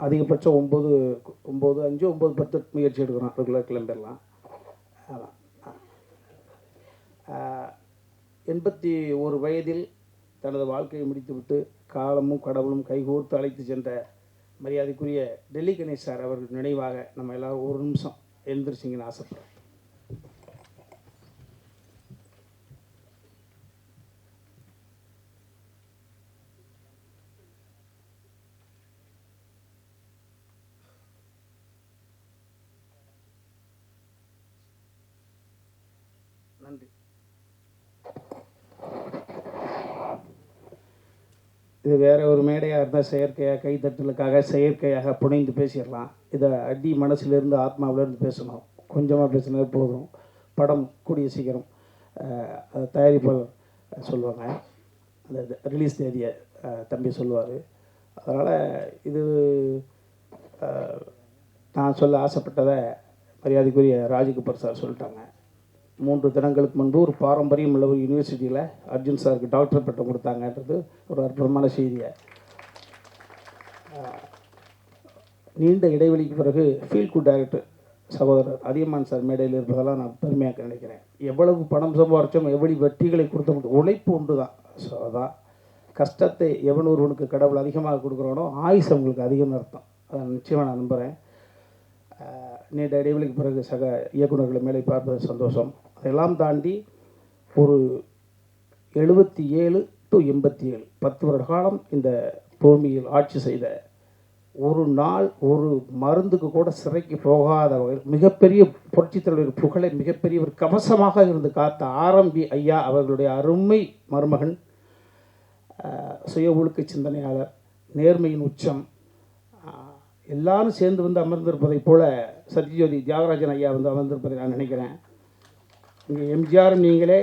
அதிகபட்சம் 9, 5, 9, 10 முயற்சி எடுக்கிறோம் ரெகுலர் கிளம்பிடலாம். அதான் 81 வயதில் தனது வாழ்க்கையை முடித்துவிட்டு காலமும் கடவுளும் கைகோர்த்து அழைத்து சென்ற மரியாதைக்குரிய டெல்லி கணேஷ் சார் அவர்கள் நினைவாக நம்ம எல்லோரும் ஒரு நிமிஷம் எழுந்திருச்சிங்கன்னு ஆசைப்படுறேன். நன்றி. இது வேற ஒரு மேடையாக இருந்தால் செயற்கையாக கைத்தட்டலுக்காக செயற்கையாக புனைந்து பேசிடலாம். இதை அடி மனசிலிருந்து ஆத்மாவிலேருந்து பேசணும். கொஞ்சமாக பேசினது போதும். படம் கூடிய சீக்கிரம் தயாரிப்பாளர் சொல்லுவாங்க, அந்த ரிலீஸ் தேதியை தம்பி சொல்லுவார். அதனால் இது நான் சொல்ல ஆசைப்பட்டதை மரியாதைக்குரிய ராஜ்கபூர் சார் சொல்லிட்டாங்க. 3 தினங்களுக்கு முன்பு ஒரு பாரம்பரியம் உள்ள ஒரு யூனிவர்சிட்டியில் அர்ஜுன் சாருக்கு டாக்டர் பட்டம் கொடுத்தாங்கன்றது ஒரு அற்புதமான செய்தியை. நீண்ட இடைவெளிக்கு பிறகு ஃபீல் குட் டைரக்டர் சகோதரர் அதியமான் சார் மேடையில் இருப்பதெல்லாம் நான் பெருமையாக நினைக்கிறேன். எவ்வளவு பணம் சம்பாரித்தோம், எவ்வளவு வெற்றிகளை கொடுத்த உழைப்பு உண்டு தான். ஸோ அதான் கஷ்டத்தை எவன் ஒருவனுக்கு கடவுள் அதிகமாக கொடுக்குறானோ ஆயுசு அவங்களுக்கு அதிகம்னு அர்த்தம். அதை நிச்சயமாக நான் நம்புகிறேன். நீண்ட இடைவெளிக்கு பிறகு சக இயக்குநர்களை மேலே பார்ப்பது சந்தோஷம். அதெல்லாம் தாண்டி ஒரு 77 to 87 10 வருட காலம் இந்த பூமியில் ஆட்சி செய்த, ஒரு நாள் ஒரு மருந்துக்கு கூட சிறைக்கு போகாத வகையில் மிகப்பெரிய புரட்சித் தலைவர் புகழை மிகப்பெரிய ஒரு கவசமாக இருந்து காத்த ஆரம்பி ஐயா அவர்களுடைய அருமை மருமகன், சுய ஒழுக்க சிந்தனையாளர், நேர்மையின் உச்சம், எல்லாரும் சேர்ந்து வந்து அமர்ந்திருப்பதைப் போல சத்யஜோதி தியாகராஜன் ஐயா வந்து அமர்ந்திருப்பதை நான் நினைக்கிறேன். இங்கே எம்ஜிஆரும் நீங்களே,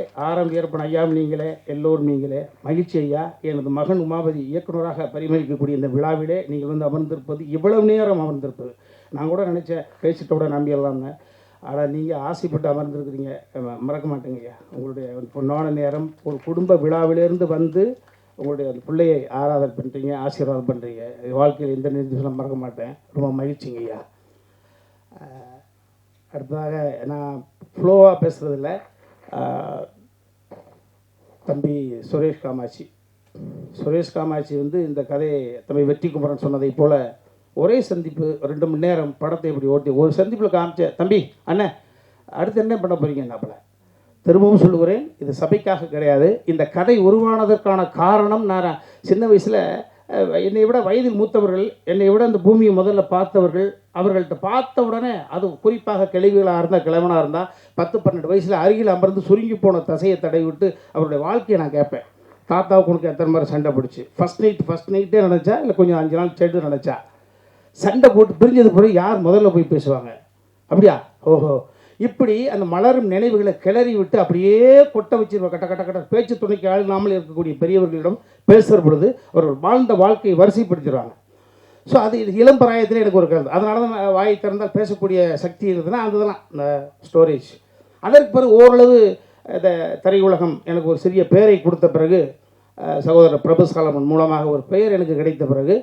வீரப்பன் ஐயாவும் நீங்களே, எல்லோரும் நீங்களே. மகிழ்ச்சி ஐயா. எனது மகன் உமாபதி இயக்குநராக பரிமளிக்கக்கூடிய இந்த விழாவிலே நீங்கள் வந்து அமர்ந்திருப்பது, இவ்வளவு நேரம் அமர்ந்திருப்பது, நான் கூட நினச்சேன் பேசிட்டோட நம்பிடலாம்னு. ஆனால் நீங்கள் ஆசைப்பட்டு அமர்ந்திருக்கிறீங்க, மறக்க மாட்டேங்க ஐயா. உங்களுடைய பொன்னான நேரம், ஒரு குடும்ப விழாவிலேருந்து வந்து உங்களுடைய அந்த பிள்ளையை ஆராதனை பண்ணுறீங்க, ஆசீர்வாதம் பண்ணுறீங்க. வாழ்க்கையில் எந்த நிர்देசம் மறக்க மாட்டேன். ரொம்ப மகிழ்ச்சிங்க ஐயா. அடுத்ததாக நான் ஃப்ளோவாக பேசுகிறதில்ல. தம்பி சுரேஷ் காமாட்சி வந்து இந்த கதையை தம்பி வெற்றி குமரன் சொன்னதை போல் ஒரே சந்திப்பு 2 மணி நேரம் படத்தை இப்படி ஓட்டி ஒரு சந்திப்பில் காமிச்ச தம்பி அண்ணன் அடுத்து என்ன பண்ண போகிறீங்க என்னப்பில். திரும்பவும் சொல்லுகிறேன், இது சபைக்காக கிடையாது. இந்த கதை உருவானதற்கான காரணம், நான் சின்ன வயசில் என்னை விட வயதில் மூத்தவர்கள், என்னை விட இந்த பூமியை முதல்ல பார்த்தவர்கள், அவர்கள்ட்ட பார்த்த உடனே, அது குறிப்பாக கிழவிகளாக இருந்தால், கிழவனாக இருந்தால் 10-12 வயசில் அருகில் அமர்ந்து சுருங்கி போன தசையை தடவி விட்டு அவருடைய வாழ்க்கையை நான் கேட்பேன். தாத்தாவுக்கு உனக்கு எத்தனை மாதிரி சண்டை பிடிச்சி, ஃபஸ்ட் நைட்டே நினச்சா இல்லை கொஞ்சம் 5 நாள் செட்டு நினச்சா, சண்டை போட்டு பிரிஞ்சது பிறகு யார் முதல்ல போய் பேசுவாங்க? அப்படியா? ஓஹோ. இப்படி அந்த மலரும் நினைவுகளை கிளறி விட்டு அப்படியே கொட்ட வச்சிருவோம். கட்ட பேச்சு துணைக்கு ஆளாமல் இருக்கக்கூடிய பெரியவர்களிடம் பேசுகிற பொழுது அவர்கள் வாழ்ந்த வாழ்க்கையை வரிசைப்படுத்திடுவாங்க. ஸோ அது இளம் பிராயத்திலே எனக்கு ஒரு கருத்து. அதனால தான் வாயை திறந்தால் பேசக்கூடிய சக்தி இருந்ததுன்னா அதுதான் இந்த ஸ்டோரேஜ். அதற்கு பிறகு ஓரளவு இந்த திரையுலகம் எனக்கு ஒரு சிறிய பெயரை கொடுத்த பிறகு, சகோதரர் பிரபு சாலமன் மூலமாக ஒரு பெயர் எனக்கு கிடைத்த பிறகு,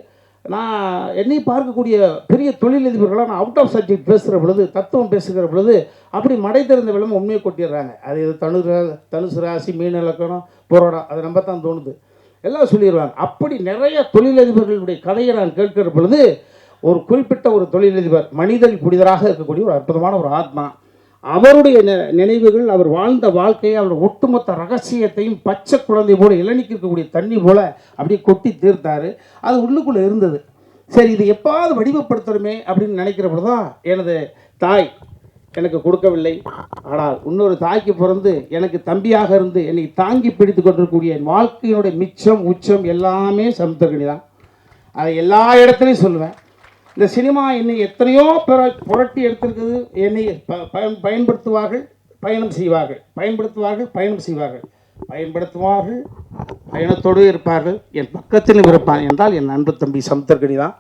நான் என்னை பார்க்கக்கூடிய பெரிய தொழிலதிபர்களாக நான் அவுட் ஆஃப் சப்ஜெக்ட் பேசுகிற பொழுது, தத்துவம் பேசுகிற பொழுது அப்படி மடை திறந்த விளம்பரம் உண்மையை கொட்டிடுறாங்க. அது இது தனுசு ராசி, மீன் இலக்கணம், போராடம், அதை நம்ப தான் தோணுது, எல்லாம் சொல்லிடுவாங்க. அப்படி நிறைய தொழிலதிபர்களுடைய கதையை நான் கேட்கிற பொழுது, ஒரு குறிப்பிட்ட ஒரு தொழிலதிபர் மனிதன் புனிதராக இருக்கக்கூடிய ஒரு அற்புதமான ஒரு ஆத்மா, அவருடைய நினைவுகள், அவர் வாழ்ந்த வாழ்க்கையை, அவருடைய ஒட்டுமொத்த ரகசியத்தையும் பச்சை குழந்தை போல இளநிக்கு இருக்கக்கூடிய தண்ணி போல அப்படியே கொட்டி தீர்த்தார். அது உள்ளுக்குள்ளே இருந்தது. சரி, இது எப்பாவது வடிவப்படுத்தணுமே அப்படின்னு நினைக்கிற பொழுது தான் எனது தாய் எனக்கு கொடுக்கவில்லை. ஆனால் இன்னொரு தாய்க்கு பிறந்து எனக்கு தம்பியாக இருந்து என்னை தாங்கி பிடித்து கொண்டிருக்கக்கூடிய என் வாழ்க்கையினுடைய மிச்சம் உச்சம் எல்லாமே சமுத்திரக்கனி தான். அதை எல்லா இடத்துலையும் சொல்லுவேன். இந்த சினிமா என்னை எத்தனையோ புரட்டி எடுத்திருக்குது. என்னை பயன்படுத்துவார்கள், பயணம் செய்வார்கள், பயணத்தோடு இருப்பார்கள். என் பக்கத்திலும் இருப்பான் என்றால் என் அன்பு தம்பி சமுத்திரக்கனி தான்.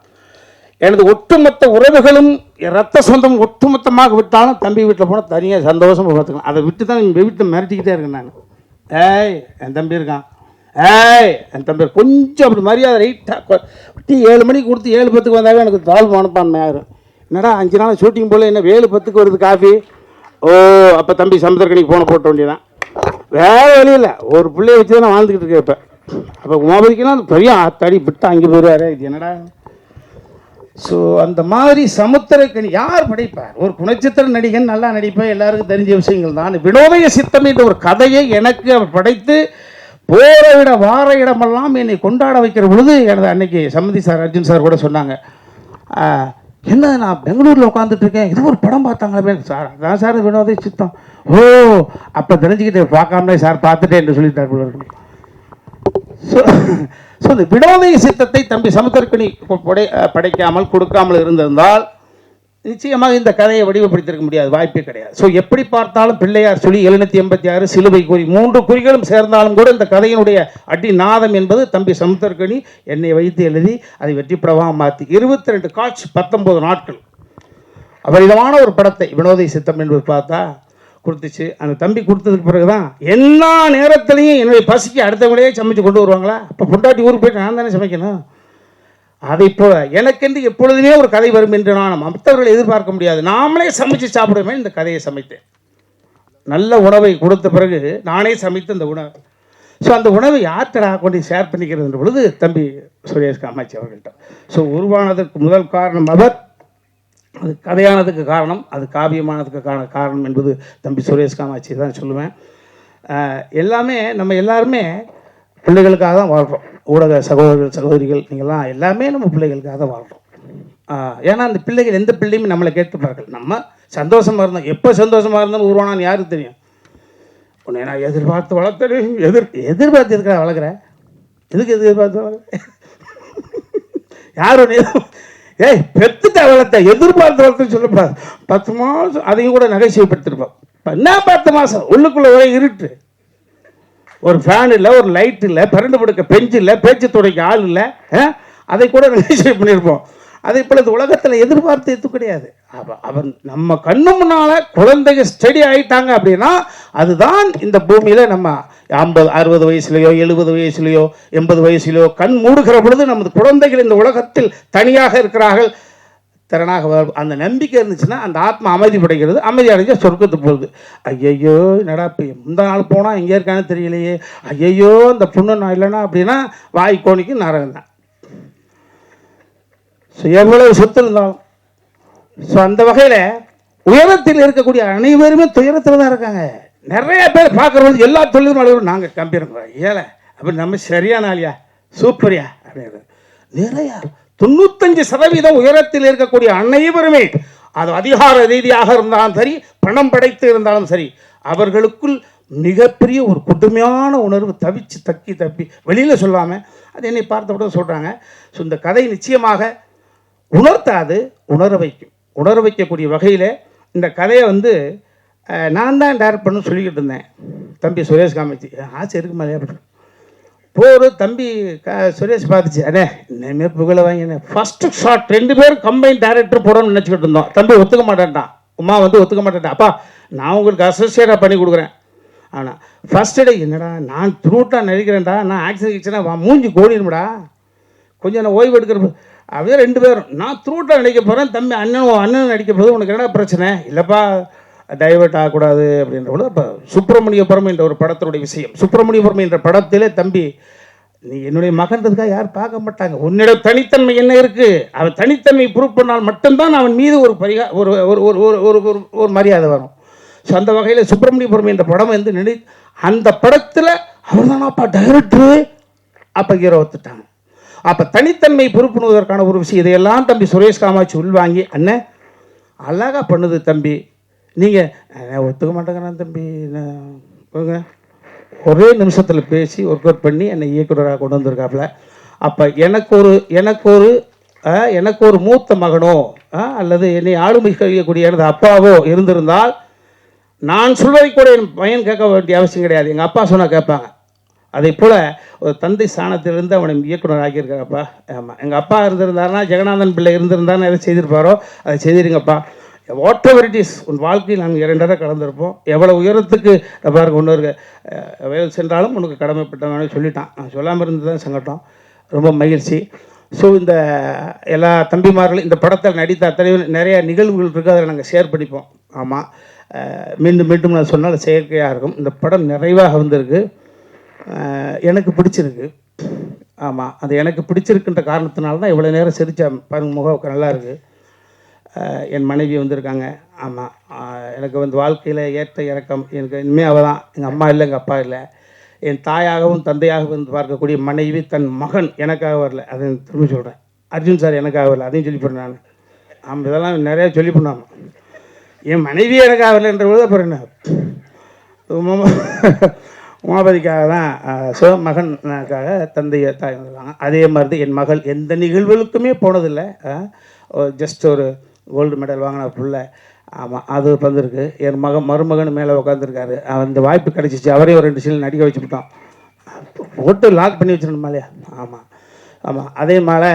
எனது ஒட்டுமொத்த உறவுகளும் ரத்த சொந்தம் ஒட்டுமொத்தமாக விட்டாலும் தம்பி வீட்டில் போனால் தனியாக சந்தோஷமாக பார்த்துக்கலாம். அதை விட்டு தான் எங்கள் வீட்டில் மிரட்டிக்கிட்டே இருக்கேன் நான். என் தம்பி இருக்கான், ஏய் என் தம்பி கொஞ்சம் அப்படி மரியாதை ரைட்டாக டீ 7 மணிக்கு கொடுத்து 7:10 வந்தாவே எனக்கு தாழ்வு மனப்பான்மை ஆயிரும். என்னடா 5 நாள் ஷூட்டிங் போல் என்ன 7:10 வருது காஃபி? ஓ அப்போ தம்பி சமுத்திரக்கணிக்கு போன போட்ட வேண்டியதான். வேறு வழியில் ஒரு பிள்ளைய வச்சு தான் நான் வாழ்ந்துக்கிட்டு இருக்கேன். இப்போ அப்போ உமாபதிக்கெல்லாம் பெரிய தடி விட்டு அங்கே போயிடுவாரு. இது என்னடா? ஸோ அந்த மாதிரி சமுத்திரக்கணி யார் படைப்பார்? ஒரு குணச்சித்திர நடிகன் நல்லா நடிப்பேன், எல்லாருக்கும் தெரிஞ்ச விஷயங்கள் தான். வினோதய சித்தம் என்ற ஒரு கதையை எனக்கு அவர் படைத்து போகிற இட வார இடமெல்லாம் என்னை கொண்டாட வைக்கிற பொழுது எனது அன்னைக்கு சம்மதி சார் அர்ஜுன் சார் கூட சொன்னாங்க, என்ன நான் பெங்களூரில் உட்காந்துட்டு இருக்கேன், இது ஒரு படம் பார்த்தாங்களே சார். அதான் சார் வினோதய சித்தம். ஓ அப்போ தெரிஞ்சுக்கிட்டு பார்க்காமலே சார் பார்த்துட்டேன் என்று சொல்லிட்டார் போல இருக்கு. ஸோ இந்த வினோதய சித்தத்தை தம்பி சமுத்திரக்கணி படைக்காமல் கொடுக்காமல் இருந்திருந்தால் நிச்சயமாக இந்த கதையை வடிவப்படுத்திருக்க முடியாது, வாய்ப்பே கிடையாது. ஸோ எப்படி பார்த்தாலும் பிள்ளையார் சொல்லி 786 சிலுவை குறி 3 குறிகளும் சேர்ந்தாலும் கூட இந்த கதையினுடைய அடிநாதம் என்பது தம்பி சமுத்திரக்கணி என்னை வைத்து எழுதி அதை வெற்றிப்படமாக மாற்றி 22 காட்சி 19 நாட்கள் அபரிதமான ஒரு படத்தை வினோதய சித்தம் என்பது பார்த்தா கொடுத்துச்சு. அந்த தம்பி கொடுத்ததுக்கு பிறகு தான் எல்லா நேரத்துலையும் என்னுடைய பசிக்கு அடுத்தவங்களே சமைச்சு கொண்டு வருவாங்களா? அப்போ பொண்டாட்டி ஊருக்கு போயிட்டு நான் தானே சமைக்கணும். அதை போல எனக்கென்று எப்பொழுதுமே ஒரு கதை வரும் என்று நான் மற்றவர்களை எதிர்பார்க்க முடியாது. நாமளே சமைச்சு சாப்பிடுவேன். இந்த கதையை சமைத்தேன். நல்ல உணவை கொடுத்த பிறகு நானே சமைத்து அந்த உணவு. ஸோ அந்த உணவை யார்கிட்ட கொண்டு ஷேர் பண்ணிக்கிறது பொழுது தம்பி சுரேஷ் காமாட்சி அவர்கள்ட்ட. ஸோ உருவானதற்கு முதல் காரணம் அவர், அது கதையானதுக்கு காரணம், அது காவியமானதுக்கு காரணம் என்பது தம்பி சுரேஷ் காமாட்சி தான் சொல்லுவேன். எல்லாமே நம்ம எல்லாருமே பிள்ளைகளுக்காக தான் வாழ்கிறோம். ஊடக சகோதரர்கள் சகோதரிகள் நீங்கள்லாம் எல்லாமே நம்ம பிள்ளைகளுக்காக தான் வாழ்கிறோம். ஏன்னா அந்த பிள்ளைகள் எந்த பிள்ளையுமே நம்மளை கேட்டுப்பார்கள். நம்ம சந்தோஷமாக இருந்தோம், எப்போ சந்தோஷமாக இருந்தாலும் உருவானான்னு யாருக்கு தெரியும்? உன்னை நான் எதிர்பார்த்து வளர்த்தேன். எதிர்பார்த்து எதுக்காக வளர்க்குறேன்? எதுக்கு எதிர்பார்த்து வளர்க்குறேன்? யார் ஒன்று ஏய் பெத்துட்ட வளர்த்த எதிர்பார்த்து வளர்த்துன்னு சொல்லக்கூடாது. 10 மாதம் அதையும் கூட நகைச்சுவைப்படுத்திருப்போம். என்ன 10 மாதம் உள்ளுக்குள்ளே ஒரே இருட்டு, ஒரு ஃபேன் இல்லை, ஒரு லைட் இல்லை, பரண்டு படுக்க பெஞ்சு இல்லை, பேச்சு துடைக்க ஆள் இல்லை, அதை கூட நகைச்சுவை பண்ணியிருப்போம். அதே போல் இந்த உலகத்தில் எதிர்பார்த்து எது கிடையாது. அவன் நம்ம கண்ணு முன்னால் குழந்தைங்க ஸ்டடி ஆகிட்டாங்க அப்படின்னா அதுதான் இந்த பூமியில் நம்ம 50 60 வயசுலையோ 70 வயசுலையோ 80 வயசுலையோ கண் மூடுகிற பொழுது நமது குழந்தைகள் இந்த உலகத்தில் தனியாக இருக்கிறார்கள், திறனாக அந்த நம்பிக்கை இருந்துச்சுன்னா அந்த ஆத்மா அமைதி படைக்கிறது. அமைதி அடைஞ்சால் சொர்க்கத்துக்கு போகுது. ஐயையோ என்னடா இப்போ இந்த நாள் போனால் எங்கே இருக்கான்னு தெரியலையே, ஐயையோ இந்த புண்ணு நான் இல்லைன்னா அப்படின்னா வாய் கோணிக்கு நரகம் தான். ஸோ எவ்வளவு சொத்து இருந்தாலும் ஸோ அந்த வகையில் உயரத்தில் இருக்கக்கூடிய அனைவருமே துயரத்தில் தான் இருக்காங்க. நிறைய பேர் பார்க்குறது எல்லா தொழிலும் அலுவலரும் நாங்கள் கம்பீரம் ஏழை அப்படி நம்ம சரியான ஆளியா சூப்பரியா அப்படிங்கிறது நிறையா 95% உயரத்தில் இருக்கக்கூடிய அனைவருமே அது அதிகார ரீதியாக இருந்தாலும் சரி, பணம் படைத்து இருந்தாலும் சரி, அவர்களுக்குள் மிகப்பெரிய ஒரு கொடுமையான உணர்வு தவிச்சு தப்பி வெளியில் சொல்லாமல் அது என்னை பார்த்தவுடன் சொல்கிறாங்க. ஸோ இந்த கதை நிச்சயமாக உணர்த்தாது, உணர வைக்கக்கூடிய வகையில் இந்த கதையை நான் தான் டைரக்ட் பண்ணு சொல்லிக்கிட்டு இருந்தேன். தம்பி சுரேஷ் காமாட்சி ஆசை இருக்கு மாதிரியா அப்படின்னு போர் தம்பி சுரேஷ் பார்த்துச்சு, அண்ணே இனிமேல் புகழை வாங்கினே ஃபஸ்ட்டு ஷாட் 2 பேரும் கம்பைன் டைரக்டர் போடணும்னு நினச்சிக்கிட்டு இருந்தோம். தம்பி ஒத்துக்க மாட்டேன்ட்டான், உமா ஒத்துக்க மாட்டேன்ட்டான். அப்பா நான் உங்களுக்கு அசோசியேட்டாக பண்ணி கொடுக்குறேன். ஆனால் ஃபஸ்ட்டு டே என்னடா நான் த்ரூட்டாக நடிக்கிறேன்டா, நான் ஆக்சிடென்ட் கிச்சனா மூஞ்சி கோடிடும்டா, கொஞ்சம் நான் ஓய்வு எடுக்கிற அப்படியே 2 பேரும் நான் த்ரூட்டாக நடிக்க போகிறேன், தம்பி அண்ணன் நடிக்க போது உனக்கு என்னடா பிரச்சனை? இல்லைப்பா டைவர்ட் ஆகக்கூடாது அப்படின்றபோது அப்போ சுப்பிரமணியபுரம் என்ற ஒரு படத்தினுடைய விஷயம். சுப்பிரமணியபுரம் என்ற படத்திலே தம்பி நீ என்னுடைய மகன்றதுக்காக யாரும் பார்க்க மாட்டாங்க, உன்னிட தனித்தன்மை என்ன இருக்குது, அவன் தனித்தன்மை ப்ரூவ் பண்ணால் மட்டும்தான் அவன் மீது ஒரு ஒரு மரியாதை வரும். ஸோ அந்த வகையில் சுப்பிரமணியபுரம் என்ற படம் அந்த படத்தில் அவர் தானாப்பா டைரக்டரு, அப்போ ஹீரோ ஒத்துட்டாங்க. அப்போ தனித்தன்மை பொறுப்புணுவதற்கான ஒரு விஷயம் இதையெல்லாம் தம்பி சுரேஷ் காமாட்சி உள்வாங்கி அண்ணன் அழகாக பண்ணுது தம்பி, நீங்கள் ஒத்துக்க மாட்டேங்கிறான் தம்பி, ஒரே நிமிஷத்தில் பேசி ஒர்க் அவுட் பண்ணி என்னை இயக்குநராக கொண்டு வந்திருக்காப்புல. அப்போ எனக்கு ஒரு மூத்த மகனோ அல்லது என்னை ஆளுமை கழிக்கக்கூடிய எனது அப்பாவோ இருந்திருந்தால் நான் சொல்வதை கூட என் பையன் கேட்க வேண்டிய அவசியம் கிடையாது, எங்கள் அப்பா சொன்னால் கேட்பாங்க. அதே போல் ஒரு தந்தை ஸ்தானத்திலிருந்து அவனை இயக்குனர் ஆக்கியிருக்காங்கப்பா. ஆமாம், எங்கள் அப்பா இருந்திருந்தாருன்னா ஜெகநாதன் பிள்ளை இருந்திருந்தாருன்னு எதை செய்திருப்பாரோ அதை செய்திருங்கப்பா. வாட் எவர் இட் இஸ் உன் வாழ்க்கையில் நாங்கள் 2 தடவை கலந்துருப்போம். எவ்வளோ உயரத்துக்கு பாருங்க கொண்டு வருக வேல் சென்றாலும் உனக்கு கடமைப்பட்டவனு சொல்லிட்டான். நான் சொல்லாமல் இருந்தது தான் சங்கடம். ரொம்ப மகிழ்ச்சி. ஸோ இந்த எல்லா தம்பிமார்களும் இந்த படத்தில் நடித்த அத்தனை நிறைய நிகழ்வுகள் இருக்குது, அதில் நாங்கள் ஷேர் பண்ணிப்போம். ஆமாம், மீண்டும் மீண்டும் நான் சொன்னால் செயற்கையாக இருக்கும். இந்த படம் நிறைவாக வந்திருக்கு, எனக்கு பிடிச்சிருக்கு. ஆமாம், அது எனக்கு பிடிச்சிருக்குன்ற காரணத்தினால தான் இவ்வளோ நேரம் சிரிச்சா பாருங்க, முகம் நல்லா இருக்குது. என் மனைவி வந்திருக்காங்க. ஆமாம், எனக்கு வந்து வாழ்க்கையில் ஏற்ற இறக்கம் எனக்கு இனிமேல் அவள் தான். எங்கள் அம்மா இல்லை, எங்கள் அப்பா இல்லை. என் தாயாகவும் தந்தையாகவும் வந்து பார்க்கக்கூடிய மனைவி தன் மகன் எனக்காக வரல. அதை திரும்ப சொல்கிறேன். அர்ஜுன் சார் எனக்காக வரல, அதையும் சொல்லி போடுறேன் நான். ஆமாம், இதெல்லாம் நிறையா சொல்லி பண்ணாமல் என் மனைவி எனக்காக வரலன்ற போது அப்புறம் என்ன உமாபதிக்காக தான் மகனுக்காக தந்தையை தாய் வந்துருக்காங்க. அதே மாதிரி தான் என் மகள் எந்த நிகழ்வுகளுக்குமே போனதில்லை. ஜஸ்ட் ஒரு கோல்டு மெடல் வாங்கின பிள்ளை. ஆமாம், அது வந்திருக்கு. என் மருமகன் மேலே உட்காந்துருக்காரு. அந்த வாய்ப்பு கிடச்சிச்சு, அவரே ஒரு 2 சீல் நடிக்க வச்சுக்கிட்டோம். போட்டு லாக் பண்ணி வச்சிடணுமா இல்லையா? ஆமாம் ஆமாம். அதே மாதிரி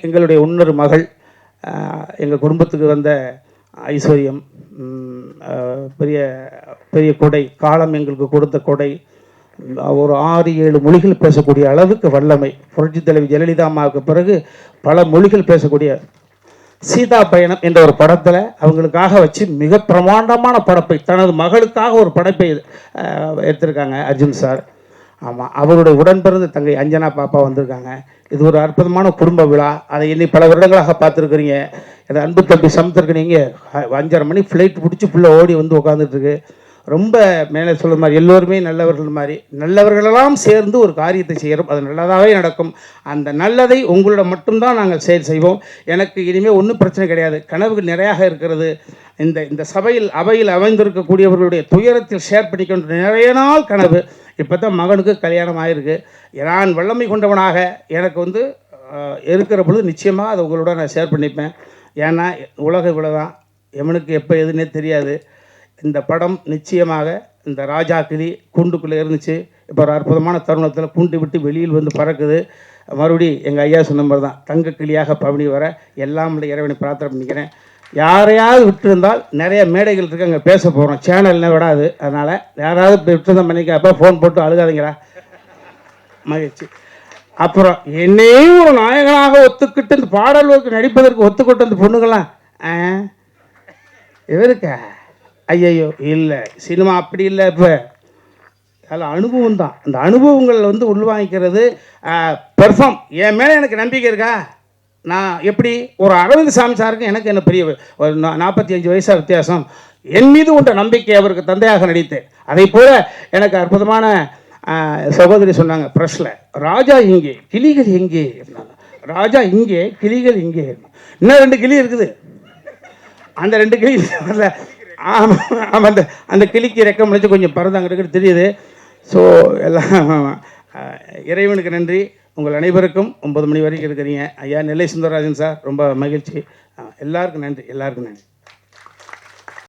எங்களுடைய இன்னொரு மகள், எங்கள் குடும்பத்துக்கு வந்த ஐஸ்வர்யம், பெரிய பெரிய கொடை, காலம் எங்களுக்கு கொடுத்த கொடை. ஒரு 6-7 மொழிகள் பேசக்கூடிய அளவுக்கு வல்லமை. புரட்சி தலைவி ஜெயலலிதா அம்மாவுக்கு பிறகு பல மொழிகள் பேசக்கூடிய சீதா பயணம் என்ற ஒரு படத்தில் அவங்களுக்காக வச்சு மிக பிரமாண்டமான படைப்பை, தனது மகளுக்காக ஒரு படைப்பை எடுத்திருக்காங்க அர்ஜுன் சார். ஆமாம், அவருடைய உடன்பிறந்த தங்கை அஞ்சனா பாப்பா வந்திருக்காங்க. இது ஒரு அற்புதமான குடும்ப விழா. அதை இன்னைக்கு பல வருடங்களாக பார்த்துருக்குறீங்க. எனது அன்பு தம்பி சமுத்திருக்கிறீங்க. 5:30 மணி ஃப்ளைட் பிடிச்சி ஃபுல்லாக ஓடி வந்து உட்காந்துட்டுருக்கு. ரொம்ப மேலே சொல்ல மாதிரி எல்லோருமே நல்லவர்கள் மாதிரி, நல்லவர்களெல்லாம் சேர்ந்து ஒரு காரியத்தை செய்கிறோம், அது நல்லதாகவே நடக்கும். அந்த நல்லதை உங்களோட மட்டும்தான் நாங்கள் செய்வோம். எனக்கு இனிமேல் ஒன்றும் பிரச்சனை கிடையாது. கனவுகள் நிறையாக இருக்கிறது. இந்த அவையில் அமைந்திருக்கக்கூடியவர்களுடைய துயரத்தில் ஷேர் பண்ணிக்கொண்டு நிறைய நாள் கனவு. இப்போ தான் மகனுக்கு கல்யாணம் ஆகிருக்கு. நான் வல்லமை கொண்டவனாக எனக்கு வந்து இருக்கிற பொழுது நிச்சயமாக அதை உங்களோட நான் ஷேர் பண்ணிப்பேன். ஏன்னா உலக இவ்வளோதான், எவனுக்கு எப்போ எதுன்னே தெரியாது. இந்த படம் நிச்சயமாக இந்த ராஜா கிளி கூண்டுக்குள்ளே இருந்துச்சு, இப்போ ஒரு அற்புதமான தருணத்தில் கூண்டு விட்டு வெளியில் வந்து பறக்குது. மறுபடி எங்கள் ஐயா சொன்ன மாதிரி தான் தங்க கிளியாக பவனி வர எல்லாம் இறைவனை பிரார்த்தனை பண்ணிக்கிறேன். யாரையாவது விட்டுருந்தால் நிறைய மேடைகள் இருக்குது, அங்கே பேச போகிறோம். சேனல்னு விடாது, அதனால் யாராவது விட்டுருந்தான் பண்ணிக்க. அப்போ ஃபோன் போட்டு அழுகாதீங்களா, மகிழ்ச்சி. அப்புறம் என்னையும் ஒரு நாயகனாக ஒத்துக்கிட்டு இந்த பாடல்களுக்கு நடிப்பதற்கு ஒத்துக்கிட்டு அந்த பொண்ணுங்களாம் இவருக்கா ஐயையோ இல்லை, சினிமா அப்படி இல்லை. இப்போ அதில் அனுபவம் தான். அந்த அனுபவங்கள் வந்து உள்வாங்கிக்கிறது. பெர்ஃபார்ம் என் மேலே எனக்கு நம்பிக்கை இருக்கா? நான் எப்படி ஒரு அரவிந்த் சாமி சாருக்கு எனக்கு என்ன பெரிய ஒரு 45 வயசாக வித்தியாசம். என் மீது உண்ட நம்பிக்கை அவருக்கு தந்தையாக நடித்தேன். அதை போல எனக்கு அற்புதமான சகோதரி சொன்னாங்க ப்ரெஷ்ஷில், ராஜா இங்கே கிளிகள் எங்கே இருந்தாங்க, ராஜா இங்கே கிளிகள் இங்கே. இன்னும் 2 கிளி இருக்குது. அந்த 2 கிளி ஆமாம் ஆமாம், அந்த கிளிக்கு ரெக்கம் முடிச்சு கொஞ்சம் பறந்தாங்க தெரியுது. ஸோ எல்லாம் இறைவனுக்கு நன்றி. உங்கள் அனைவருக்கும் 9 மணி வரைக்கும் இருக்கிறீங்க. ஐயா நெல்லை சுந்தரராஜன் சார் ரொம்ப மகிழ்ச்சி. எல்லாருக்கும் நன்றி, எல்லாருக்கும் நன்றி.